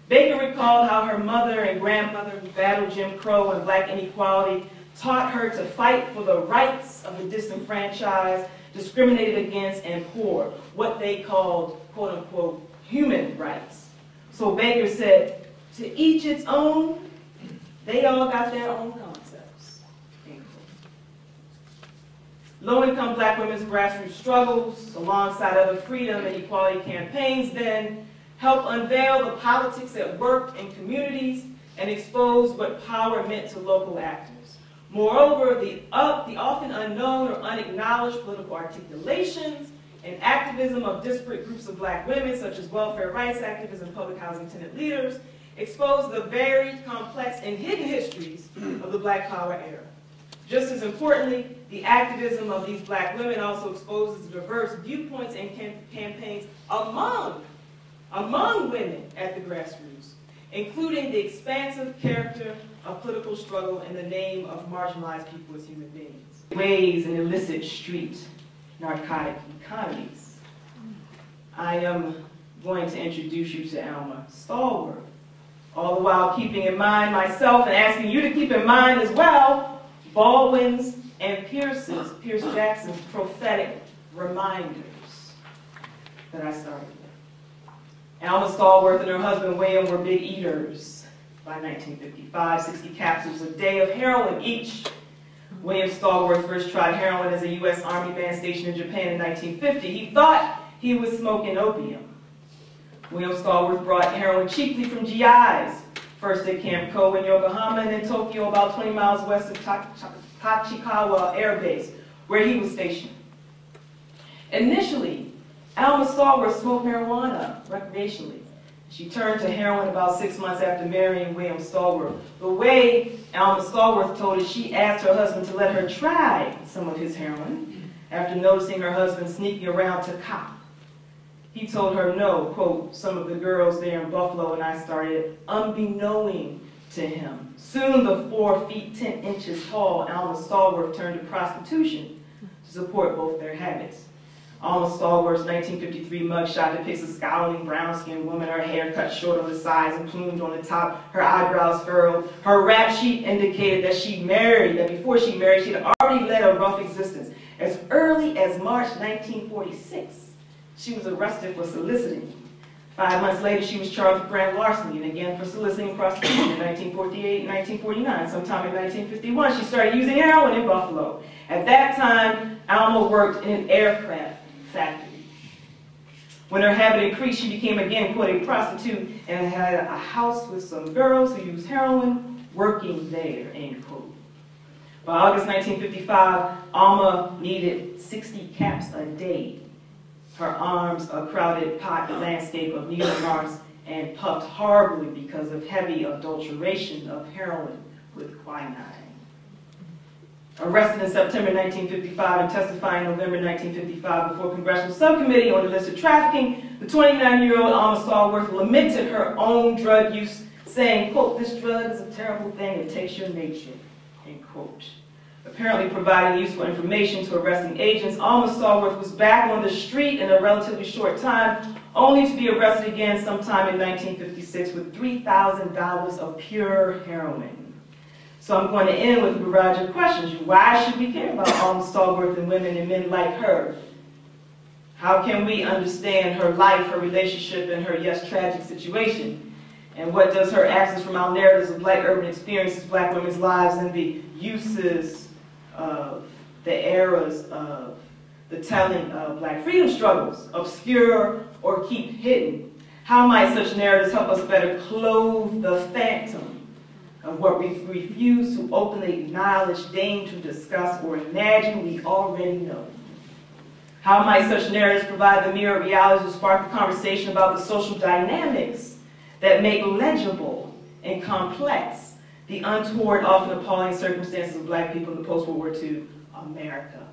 Baker recalled how her mother and grandmother who battled Jim Crow and black inequality taught her to fight for the rights of the disenfranchised, discriminated against, and poor, what they called, quote unquote, human rights. So Baker said, to each its own, they all got their own concepts. Low-income black women's grassroots struggles, alongside other freedom and equality campaigns, then helped unveil the politics at work in communities and expose what power meant to local actors. Moreover, the often unknown or unacknowledged political articulations and activism of disparate groups of black women, such as welfare rights activists and public housing tenant leaders, exposed the varied, complex, and hidden histories of the Black Power era. Just as importantly, the activism of these black women also exposes the diverse viewpoints and campaigns among women at the grassroots, including the expansive character of political struggle in the name of marginalized people as human beings. Ways and illicit street narcotic economies. I am going to introduce you to Alma Stallworth, all the while keeping in mind myself and asking you to keep in mind as well Baldwin's and Pierce Jackson's prophetic reminders that I started with. Alma Stallworth and her husband William were big eaters by 1955, 60 capsules a day of heroin each. William Stallworth first tried heroin as a U.S. Army band stationed in Japan in 1950. He thought he was smoking opium. William Stallworth brought heroin cheaply from GIs, first at Camp Ko in Yokohama and then Tokyo, about 20 miles west of Tachikawa Air Base, where he was stationed. Initially, Alma Stallworth smoked marijuana recreationally. She turned to heroin about 6 months after marrying William Stallworth. The way Alma Stallworth told it, she asked her husband to let her try some of his heroin after noticing her husband sneaking around to cop. He told her no, quote, some of the girls there in Buffalo and I started unbeknowing to him. Soon the 4 feet 10 inches tall Alma Stallworth turned to prostitution to support both their habits. Alma Stallworth's 1953 mugshot depicts a scowling brown-skinned woman, her hair cut short on the sides and plumed on the top, her eyebrows furrowed. Her rap sheet indicated that before she married, she had already led a rough existence. As early as March 1946, she was arrested for soliciting. 5 months later, she was charged with grand larceny and again for soliciting prostitution in 1948 and 1949. Sometime in 1951, she started using heroin in Buffalo. At that time, Alma worked in an aircraft factory. When her habit increased, she became again, quote, a prostitute and had a house with some girls who used heroin working there, end quote. By August 1955, Alma needed 60 caps a day. Her arms a crowded pot landscape of needle marks and puffed horribly because of heavy adulteration of heroin with quinine. Arrested in September 1955 and testifying in November 1955 before a congressional subcommittee on illicit trafficking, the 29-year-old Alma Stallworth lamented her own drug use, saying, quote, this drug is a terrible thing, it takes your nature, end quote. Apparently providing useful information to arresting agents, Alma Stallworth was back on the street in a relatively short time, only to be arrested again sometime in 1956 with $3,000 of pure heroin. So I'm going to end with a barrage of questions. Why should we care about Alma Stallworth and women and men like her? How can we understand her life, her relationship, and her, yes, tragic situation? And what does her absence from our narratives of black urban experiences, black women's lives, and the uses of the eras of the telling of black freedom struggles obscure or keep hidden? How might such narratives help us better clothe the phantom of what we refuse to openly acknowledge, deign to discuss, or imagine we already know? How might such narratives provide the mirror realities to spark the conversation about the social dynamics that make legible and complex the untoward, often appalling circumstances of black people in the post-World War II America?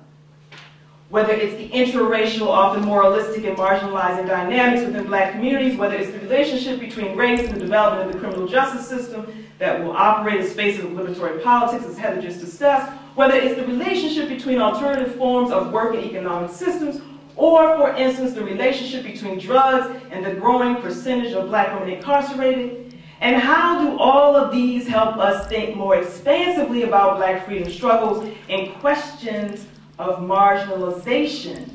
Whether it's the intraracial, often moralistic and marginalizing dynamics within black communities, whether it's the relationship between race and the development of the criminal justice system that will operate in spaces of liberatory politics, as Heather just discussed, whether it's the relationship between alternative forms of work and economic systems, or, for instance, the relationship between drugs and the growing percentage of black women incarcerated, And how do all of these help us think more expansively about Black freedom struggles and questions of marginalization,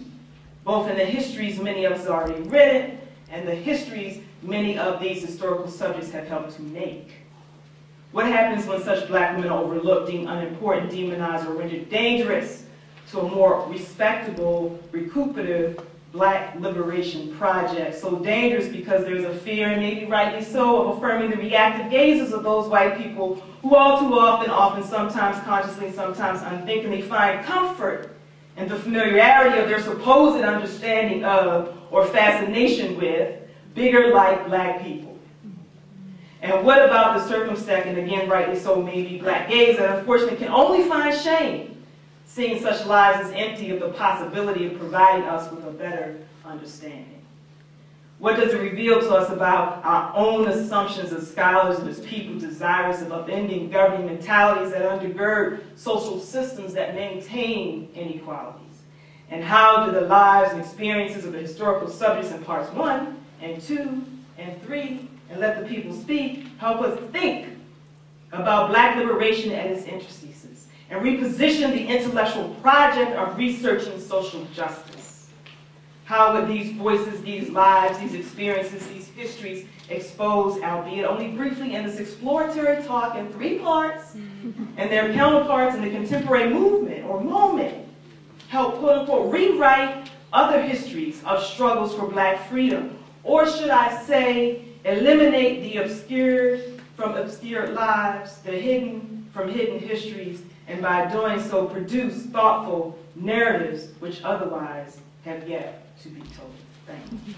both in the histories many of us have already written and the histories many of these historical subjects have helped to make? What happens when such Black women are overlooked, deemed unimportant, demonized, or rendered dangerous to a more respectable, recuperative Black liberation project? So dangerous because there's a fear, and maybe rightly so, of affirming the reactive gazes of those white people who all too often, sometimes consciously, sometimes unthinkingly, find comfort in the familiarity of their supposed understanding of or fascination with bigger like Black people. And what about the circumspect, and again rightly so, maybe Black gaze that unfortunately can only find shame seeing such lives as empty of the possibility of providing us with a better understanding? What does it reveal to us about our own assumptions as scholars and as people desirous of upending governing mentalities that undergird social systems that maintain inequalities? And how do the lives and experiences of the historical subjects in parts 1 and 2 and 3, and Let the People Speak, help us think about Black liberation and its interstices, and reposition the intellectual project of researching social justice? How would these voices, these lives, these experiences, these histories exposed, albeit only briefly in this exploratory talk in 3 parts, and their counterparts in the contemporary movement or moment, help, quote unquote, rewrite other histories of struggles for Black freedom? Or should I say, eliminate the obscure from obscure lives, the hidden from hidden histories, and by doing so produce thoughtful narratives which otherwise have yet to be told? Thank you.